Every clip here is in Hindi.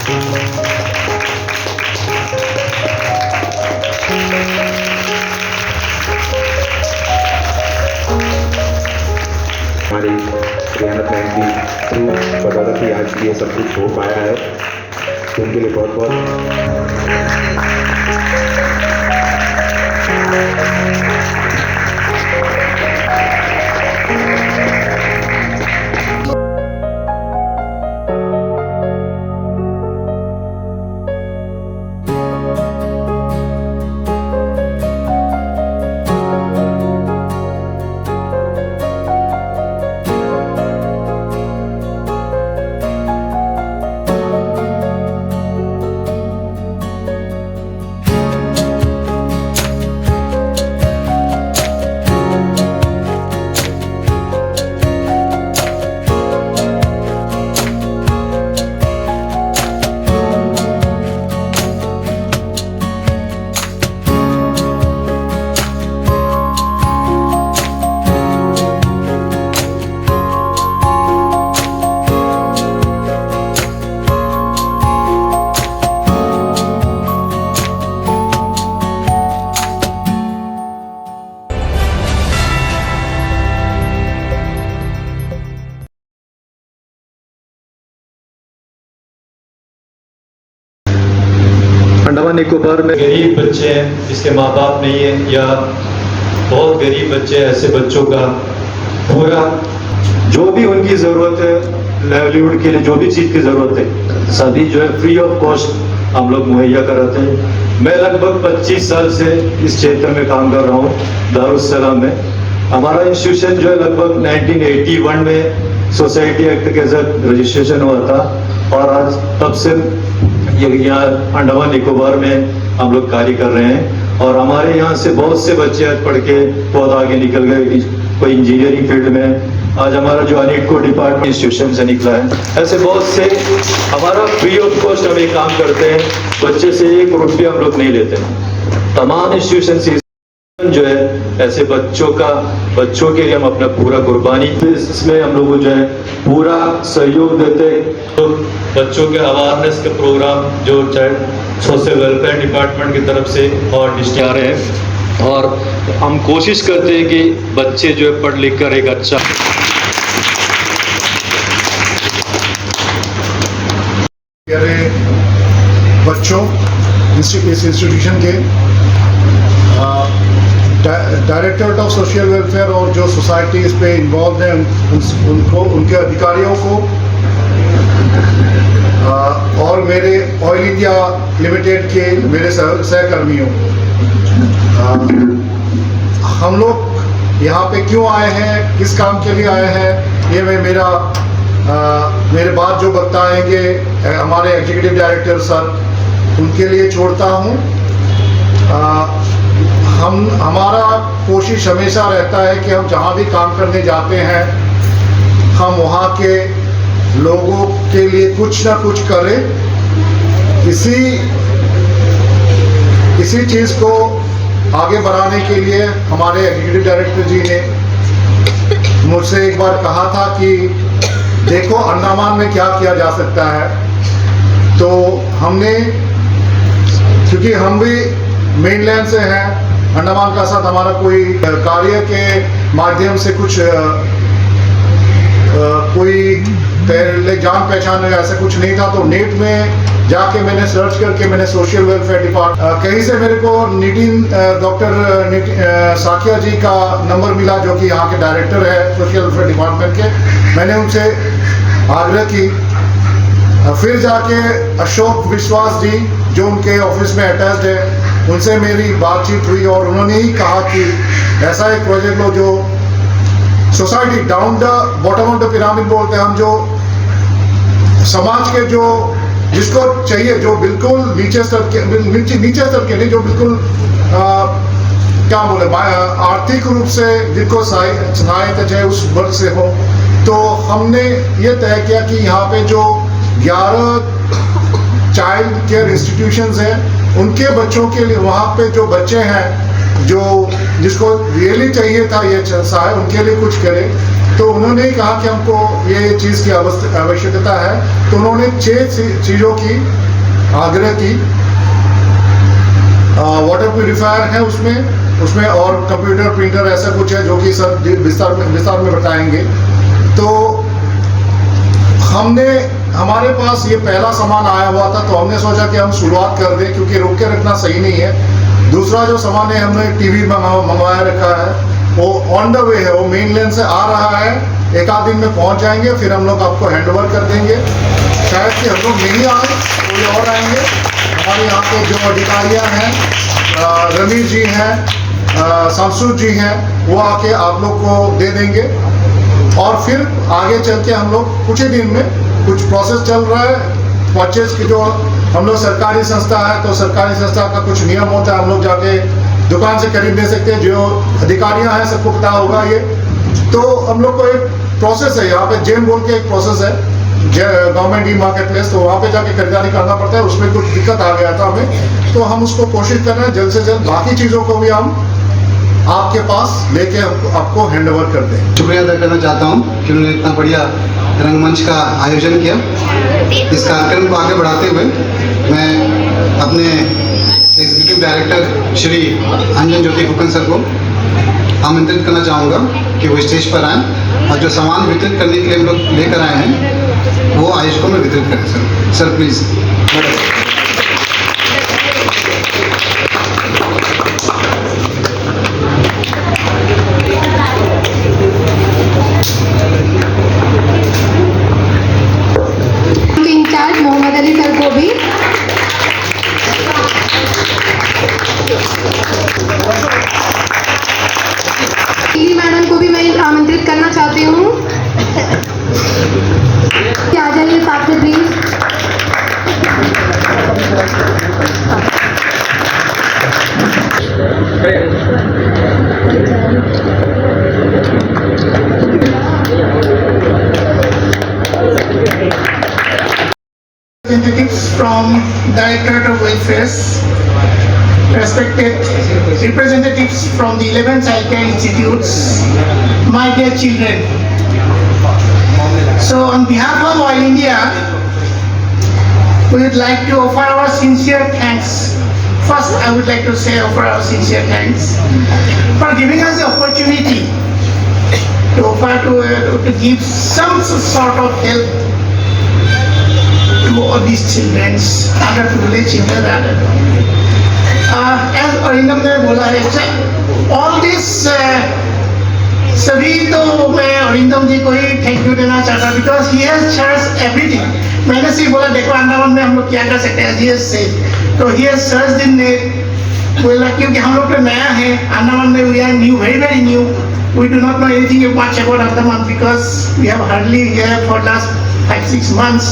हमारी रियानत मैम की थ्रू बदौलत ही आज ये सब कुछ हो पाया है, तो उनके लिए बहुत बहुत अंडमान निकोबार में गरीब बच्चे हैं जिसके माँ बाप नहीं है, या बहुत गरीब बच्चे, ऐसे बच्चों का पूरा जो भी उनकी ज़रूरत है लाइवलीहुड के लिए, जो भी चीज़ की ज़रूरत है सभी जो है फ्री ऑफ कॉस्ट हम लोग मुहैया कराते हैं। मैं लगभग 25 साल से इस क्षेत्र में काम कर रहा हूँ दारुस्सलाम में। हमारा इंस्टीट्यूशन जो है लगभग 1981 में सोसाइटी एक्ट के तहत रजिस्ट्रेशन हुआ था, और आज तब से यहाँ अंडमान निकोबार में हम लोग कार्य कर रहे हैं। और हमारे यहाँ से बहुत से बच्चे आज पढ़ के बहुत आगे निकल गए, कोई इंजीनियरिंग फील्ड में। आज हमारा जो अनिटको डिपार्टमेंट इंस्टीट्यूशन से निकला है, ऐसे बहुत से हमारा फ्री ऑफ कॉस्ट हम ये काम करते हैं। बच्चे से 1 रुपया हम लोग नहीं लेते हैं। तमाम इंस्टीट्यूशन से जो है ऐसे बच्चों के लिए हम अपना पूरा कुर्बानी, इसमें हम लोग जो है पूरा सहयोग देते हैं। तो बच्चों के अवेयरनेस के प्रोग्राम जो चाइल्ड सोशल वेलफेयर डिपार्टमेंट की तरफ से और डिस्ट्रिक्ट आ रहे हैं, और हम कोशिश करते हैं कि बच्चे जो है पढ़ लिख कर एक अच्छा बच्चों इस इंस्टीट्यूशन के डायरेक्टरेट ऑफ सोशल वेलफेयर और जो सोसाइटी इस पे इन्वॉल्व हैं उनको, उनके अधिकारियों को और मेरे ऑयल इंडिया लिमिटेड के मेरे सहकर्मियों, हम लोग यहाँ पे क्यों आए हैं, किस काम के लिए आए हैं, ये मैं मेरे बाद जो बताएंगे हमारे एग्जीक्यूटिव डायरेक्टर सर, उनके लिए छोड़ता हूँ। हमारा कोशिश हमेशा रहता है कि हम जहाँ भी काम करने जाते हैं हम वहाँ के लोगों के लिए कुछ ना कुछ करें। इसी चीज़ को आगे बढ़ाने के लिए हमारे एग्जीक्यूटिव डायरेक्टर जी ने मुझसे एक बार कहा था कि देखो अंडमान में क्या किया जा सकता है। तो हमने, क्योंकि हम भी मेनलैंड से हैं, अंडमान का साथ हमारा कोई कार्य के माध्यम से कुछ कोई पहले जान पहचान ऐसा कुछ नहीं था। तो नेट में जाके मैंने सर्च करके मैंने सोशल वेलफेयर डिपार्टमेंट कहीं से मेरे को डॉक्टर साकिया जी का नंबर मिला, जो कि यहाँ के डायरेक्टर है सोशल वेलफेयर डिपार्टमेंट के। मैंने उनसे आग्रह की, फिर जाके अशोक विश्वास जी जो उनके ऑफिस में अटैच्ड है, उनसे मेरी बातचीत हुई और उन्होंने ही कहा कि ऐसा एक प्रोजेक्ट लो जो society down the bottom of the pyramid बोलते हैं हम, जो समाज के जो जिसको चाहिए, जो बिल्कुल नीचे स्तर के नहीं, जो बिल्कुल क्या बोले आर्थिक रूप से जिनको सहायता चाहिए उस वर्ग से हो। तो हमने ये तय किया कि यहाँ पे जो 11 चाइल्ड केयर इंस्टीट्यूशंस हैं उनके बच्चों के लिए, वहाँ पे जो बच्चे हैं जो जिसको रियली चाहिए था ये सहायता, उनके लिए कुछ करें। तो उन्होंने कहा कि हमको ये चीज़ की आवश्यकता है, तो उन्होंने 6 चीज़ों की आग्रह की। वाटर प्यूरिफायर है उसमें और कंप्यूटर प्रिंटर ऐसा कुछ है जो कि सर विस्तार में बताएंगे। तो हमारे पास ये पहला सामान आया हुआ था, तो हमने सोचा कि हम शुरुआत कर दें क्योंकि रोक के रखना सही नहीं है। दूसरा जो सामान है हमने टीवी मंगवाया रखा है, वो ऑन द वे है, वो मेन लाइन से आ रहा है, एक आध दिन में पहुंच जाएंगे, फिर हम लोग आपको हैंड ओवर कर देंगे। शायद कि हम लोग नहीं आए, कोई और आएंगे। हमारे यहाँ के जो अधिकारियाँ हैं, रमेश जी हैं, शमसूद जी हैं, वो आके आप लोग को दे देंगे। और फिर आगे चल के हम लोग कुछ ही दिन में, कुछ प्रोसेस चल रहा है परचेज की, जो हम लोग सरकारी संस्था है तो सरकारी संस्था का कुछ नियम होता है, हम लोग जाके दुकान से खरीद दे सकते हैं। जो अधिकारियां हैं सबको पता होगा ये। तो हम लोग को एक प्रोसेस है यहाँ पे, जेम बोल के एक प्रोसेस है, गवर्नमेंट ई मार्केट प्लेस, तो वहाँ पे जाके खरीदारी करना पड़ता है। उसमें कुछ दिक्कत आ गया था हमें, तो हम उसको कोशिश कर रहे हैं जल्द से जल्द बाकी चीज़ों को भी हम आपके पास लेके आपको हैंड ओवर कर दें। शुक्रिया अदा करना चाहता हूँ कि उन्होंने इतना बढ़िया रंगमंच का आयोजन किया। इस कार्यक्रम को आगे बढ़ाते हुए मैं अपने एग्जीक्यूटिव डायरेक्टर श्री अंजन ज्योति फुकन सर को आमंत्रित करना चाहूँगा कि वो स्टेज पर आएँ और जो सामान वितरित करने के लिए हम लोग लेकर आए हैं वो आयोजकों में वितरित करें। Sir please. Incharge Mohammad Ali sir को भी मैडम को भी मैं आमंत्रित करना चाहती हूँ। आ जाइए साथ में please. Representatives from Directorate of Welfare, respected representatives from the 11 childcare institutes, my dear children. So on behalf of Oil India, we would like to offer our sincere thanks. First, I would like to say offer our sincere thanks for giving us the opportunity to offer to give some sort of help to all these children, underprivileged children. As Arindam ने बोला है, all this सभी तो मैं अरिंदम जी को ही थैंक यू देना चाहता हूँ because he has search everything. मैंने सिर्फ बोला देखो अंडमान में हम लोग क्या कर सकते हैं, ही हैज से तो he has search the net. बोला क्योंकि हम लोग तो नया है अंडमान में, we are new, very new, we do not know anything much about Andaman because we have hardly here for last 5-6 months.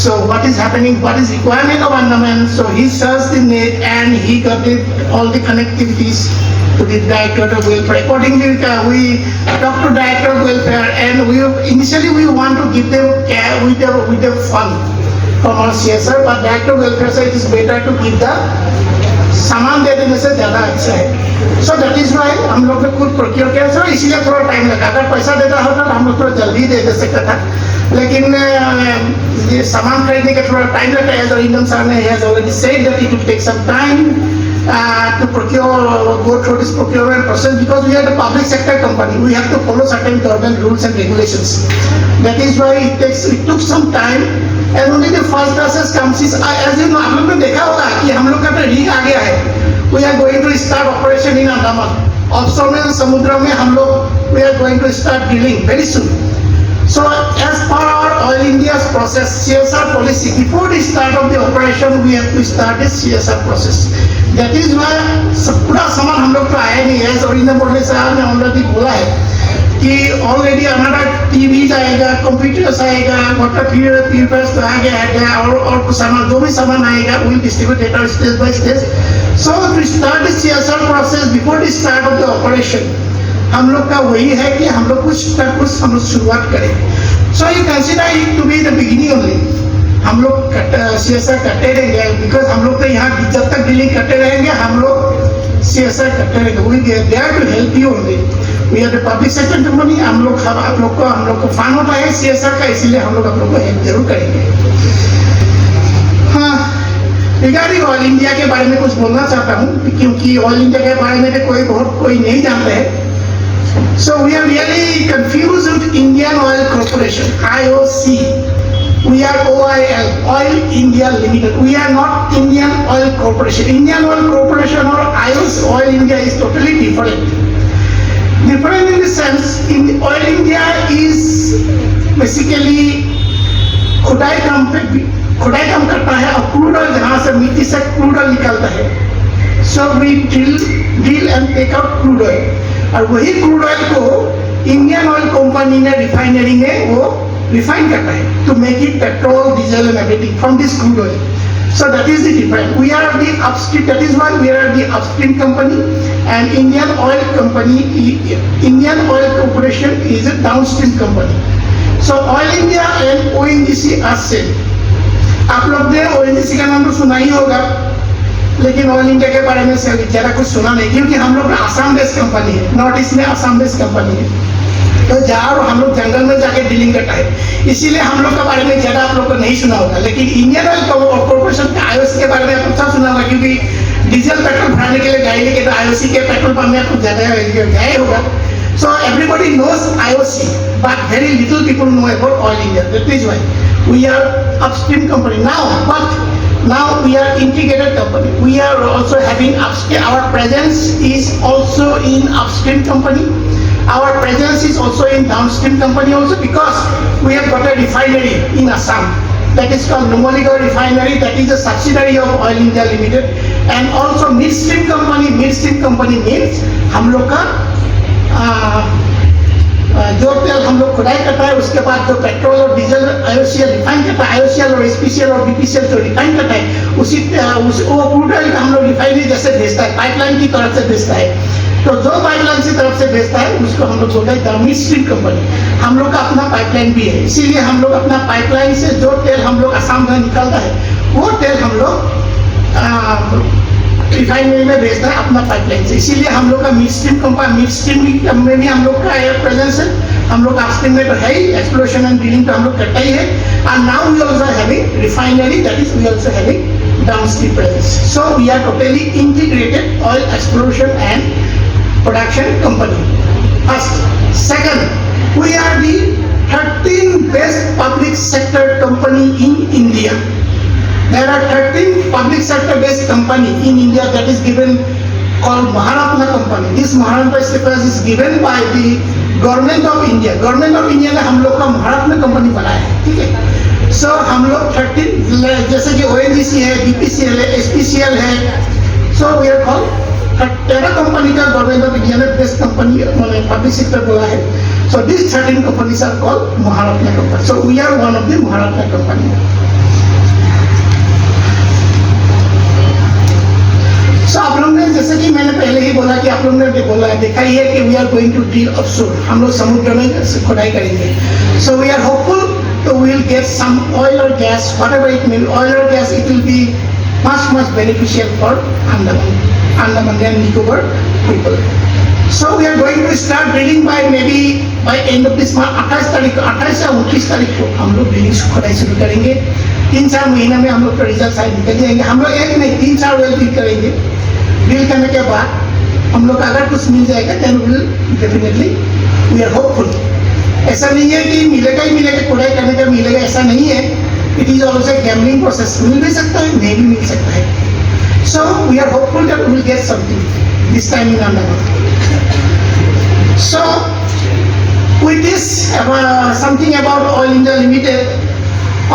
So what is happening, what is requirement of Andaman? So he searched the net and he got all the connectivities to the Directorate of Welfare. Accordingly, we talked to Director of Welfare and initially we want to give them care with the fund from our CSR, but Director of Welfare said it is better to give the सामान दे देने से ज़्यादा अच्छा है। So that is why हम लोग ने खुद प्रोक्योर किया, सर इसीलिए थोड़ा टाइम लगा। अगर पैसा देता होता तो हम लोग थोड़ा जल्दी दे सकता था, लेकिन ये सामान खरीदने का थोड़ा टाइम लगता है। Arindam sir has already said that it will take some time to go through this procurement process because we are the public sector company. We have to follow certain government rules and regulations. That is why it took some time and only the first process comes is as you know, आप लोग ने देखा होगा कि हम लोग का तो rig आ गया है। We are going to start operation in Andaman. Offshore में समुद्र में हम लोग we are going to start drilling very soon. So as per our Oil India's process, CSR policy, before the start of the operation, we have to start the CSR process. That is why पूरा सामान हम लोग तो आया नहीं है। Arindam बोलने से आपने already बोला है कि already हमारा TVs आएगा, computers आएगा, water purifiers तो आ गया और कुछ सामान, जो भी सामान आएगा, we will distribute it stage by stage. So to start the CSR process before the start of the operation, हम लोग का वही है कि हम लोग कुछ ना कुछ हम लोग शुरुआत करें। So you consider it to be the beginning only. हम लोग CSR करते रहेंगे बिकॉज हम लोग तो यहाँ जब तक ड्रिलिंग करते रहेंगे हम लोग CSR करते रहेंगे. We are there to help you only. We are the public sector company. हम लोग आप लोग को फंड होता है CSR का, इसीलिए हम लोग आप लोग को हेल्प जरूर करेंगे. हाँ, रिगार्डिंग ऑयल इंडिया के बारे में कुछ बोलना चाहता हूँ, क्योंकि ऑयल इंडिया के बारे में कोई नहीं जानता है. So we are really confused with Indian Oil Corporation, IOC. We are OIL, Oil India Limited. We are not Indian Oil Corporation. Indian Oil Corporation or IOC, Oil India is totally different. Different in the sense, in Oil India is basically खुदाई काम करता है और क्रूड ऑयल जहाँ से मिट्टी से क्रूड ऑयल निकलता है. So we drill and take out crude oil. और वही क्रूड ऑयल को इंडियन ऑयल कंपनी ने रिफाइनरी में वो रिफाइन करता है to make it petrol, diesel and everything from this crude oil. So that is the difference. We are the upstream. That is why we are the upstream company, and Indian Oil Company, Indian Oil Corporation is a downstream company. So Oil India and ONGC are same. आप लोग ने ONGC का नाम तो सुना ही होगा, लेकिन ऑयल इंडिया के बारे में ज़्यादा कुछ सुना नहीं, क्योंकि हम लोग आसाम बेस्ड कंपनी है, नॉर्थ ईस्ट में आसाम बेस्ड कंपनी है. तो जहाँ हम लोग जंगल में जाके डीलिंग करता है, इसीलिए हम लोग के बारे में ज़्यादा आप लोग को नहीं सुना होगा. लेकिन इंडियन ऑयल कॉर्पोरेशन के IOC के बारे में आपको सब सुना होगा, क्योंकि डीजल पेट्रोल भराने के लिए जाएंगे तो IOC के पेट्रोल पंप में आपको ज़्यादा गए होगा. So everybody knows IOC, but very little people know about Oil India. That is why we are upstream company now, but now we are integrated company. We are also having upstream. Our presence is also in upstream company. Our presence is also in downstream company also, because we have got a refinery in Assam that is called Numaligarh Refinery. That is a subsidiary of Oil India Limited, and also midstream company. Midstream company means हम लोग का जो तेल हम लोग खुदाई करता है, उसके बाद जो पेट्रोल और डीजल IOCL रिफाइन करता है, IOCL और SPCL और BPCL जो रिफाइन करता है, वो क्रूड ऑयल हम लोग रिफाइनरी जैसे भेजता है, पाइपलाइन की तरफ से भेजता है. तो जो पाइपलाइन की तरफ से भेजता है उसको हम लोग बोलते हैं मिडस्ट्रीम कंपनी. हम लोग का अपना पाइपलाइन भी है, इसीलिए हम लोग अपना पाइपलाइन से जो तेल हम लोग आसाम में निकलता है, वो तेल हम लोग रिफाइनरी में भेजता है अपना पाइपलाइन से. इसीलिए हम लोग का मिडस्ट्रीम कंपनी, मिडस्ट्रीम में भी हम लोग का एयर प्रेजेंस है. हम लोग अपस्ट्रीम में तो है ही, एक्सप्लोरेशन एंड ड्रिलिंग तो हम लोग करता ही है. And now we also having refinery, that is we also having downstream presence. So we are totally integrated oil exploration and production company. First. Second, we are the 13th best public sector company in India. There are 13 public sector based company in India that is given called Maharatna company. This Maharatna status is given by the government of India. Government of India ने हम लोग का महारत्न कंपनी बनाया है, ठीक है. So हम लोग 13, जैसे कि ONGC है, BPCL है, SPCL है. So we are called 13 company का गवर्नमेंट ऑफ इंडिया ने बेस्ट कंपनी मैंने पब्लिक सेक्टर बोला है. So this 13 companies are called Maharatna company. So we are one of the Maharatna company. सो आप लोग ने, जैसे कि मैंने पहले ही बोला कि आप लोग ने बोला है, देखा ही है कि we are going to drill offshore. हम लोग समुद्र में खुदाई करेंगे. सो वी आर होपफुल तो we will get some oil और gas, whatever it mean, oil और gas, it will be much beneficial for Andaman and Nicobar people. So we are going to start drilling by maybe by end of this month. 28 या 29 तारीख को हम लोग ड्रिलिंग खुदाई शुरू करेंगे. 3-4 महीने में हम लोग का रिजल्ट शायद निकल जाएंगे. हम लोग एक नहीं 3-4 वेल ड्रिल करेंगे. ड्रिल करने के बाद हम लोग अगर कुछ मिल जाएगा then we will definitely, we are hopeful. ऐसा नहीं है कि मिलेगा ही मिलेगा, खुदाई करने का मिलेगा, ऐसा नहीं है. It is also a gambling process. मिल भी सकता है, नहीं भी मिल सकता है. So we are hopeful that we will get something this time in Andaman. So with this, something about Oil India Limited.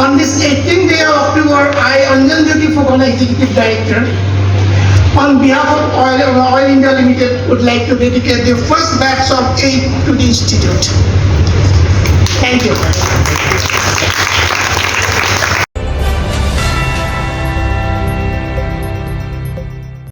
On this 18th day of October, I, Anjan Jyoti Phugala, Executive Director, on behalf of Oil India Limited, would like to dedicate the first batch of aid to the institute. Thank you.